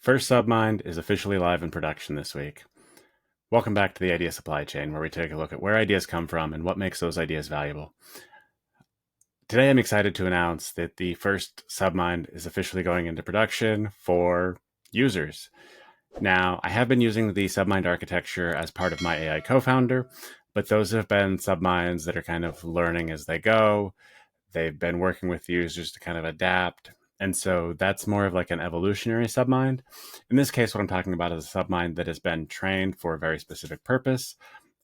First Submind is officially live in production this week. Welcome back to the Idea Supply Chain, where we take a look at where ideas come from and what makes those ideas valuable. Today, I'm excited to announce that the first Submind is officially going into production for users. Now, I have been using the Submind architecture as part of my AI co-founder, but those have been Subminds that are kind of learning as they go. They've been working with users to kind of adapt. And so that's more of like an evolutionary submind. In this case, what I'm talking about is a submind that has been trained for a very specific purpose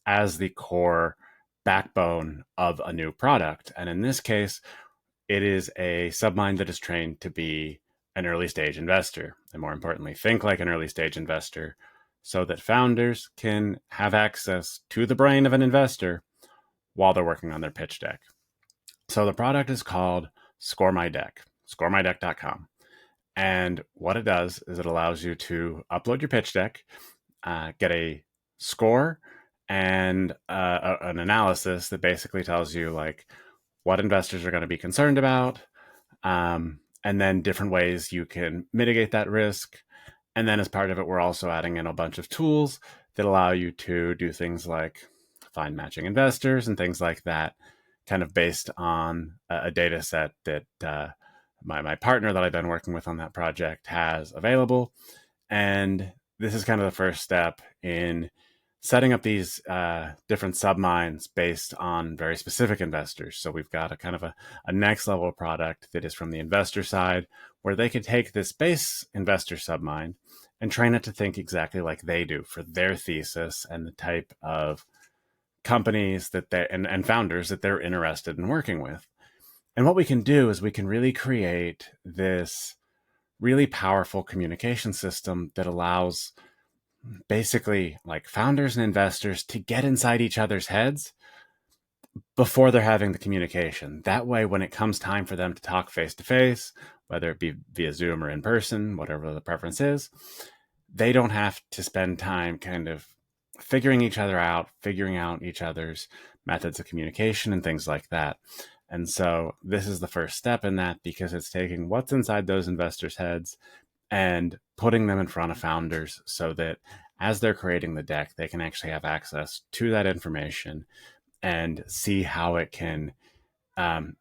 as the core backbone of a new product. And in this case, it is a submind that is trained to be an early stage investor. And more importantly, think like an early stage investor so that founders can have access to the brain of an investor while they're working on their pitch deck. So the product is called Score My Deck, scoremydeck.com. And what it does is it allows you to upload your pitch deck, get a score and an analysis that basically tells you like what investors are going to be concerned about, and then different ways you can mitigate that risk. And then as part of it, we're also adding in a bunch of tools that allow you to do things like find matching investors and things like that, kind of based on a data set that my partner that I've been working with on that project has available. And this is kind of the first step in setting up these different subminds based on very specific investors. So we've got a kind of a next level product that is from the investor side, where they can take this base investor submind and train it to think exactly like they do for their thesis and the type of companies that they and founders that they're interested in working with. And what we can do is we can really create this really powerful communication system that allows basically like founders and investors to get inside each other's heads before they're having the communication. That way, when it comes time for them to talk face to face, whether it be via Zoom or in person, whatever the preference is, they don't have to spend time kind of figuring each other out, figuring out each other's methods of communication and things like that. And so this is the first step in that, because it's taking what's inside those investors' heads and putting them in front of founders so that as they're creating the deck, they can actually have access to that information and see how it can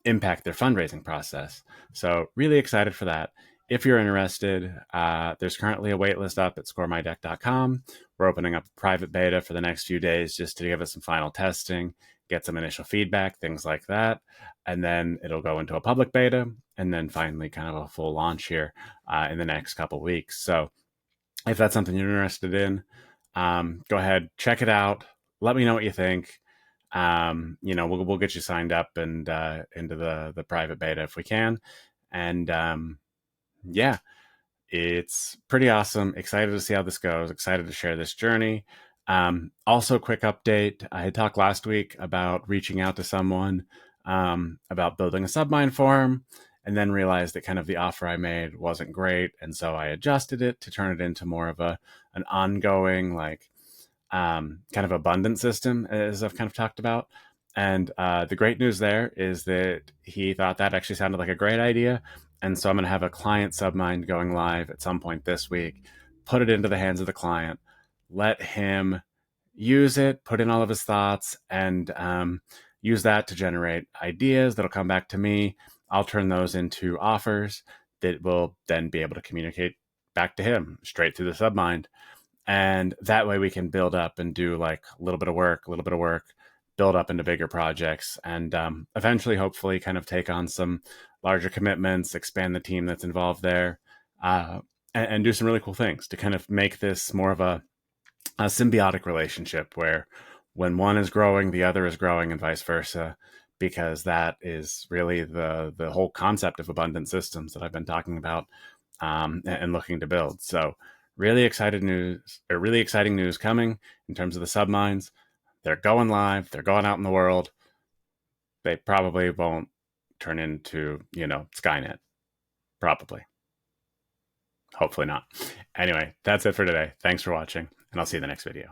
impact their fundraising process. So really excited for that. If you're interested, there's currently a waitlist up at scoremydeck.com. We're opening up a private beta for the next few days just to give us some final testing, get some initial feedback, things like that. And then it'll go into a public beta, and then finally kind of a full launch here in the next couple weeks. So if that's something you're interested in, go ahead, check it out. Let me know what you think. We'll get you signed up and into the private beta if we can. And yeah, it's pretty awesome. Excited to see how this goes. Excited to share this journey. Also, quick update. I had talked last week about reaching out to someone about building a submind for him, and then realized that kind of the offer I made wasn't great. And so I adjusted it to turn it into more of an ongoing, like, kind of abundant system, as I've kind of talked about. And the great news there is that he thought that actually sounded like a great idea. And so I'm going to have a client submind going live at some point this week, put it into the hands of the client, let him use it, put in all of his thoughts, and use that to generate ideas that'll come back to me. I'll turn those into offers that will then be able to communicate back to him straight through the submind. And that way we can build up and do like a little bit of work, build up into bigger projects, and eventually, hopefully, kind of take on some larger commitments, expand the team that's involved there, and do some really cool things to kind of make this more of a symbiotic relationship where when one is growing, the other is growing, and vice versa, because that is really the whole concept of abundant systems that I've been talking about and looking to build. So really exciting news coming in terms of the subminds. They're going live. They're going out in the world. They probably won't turn into, Skynet. Probably. Hopefully not. Anyway, that's it for today. Thanks for watching, and I'll see you in the next video.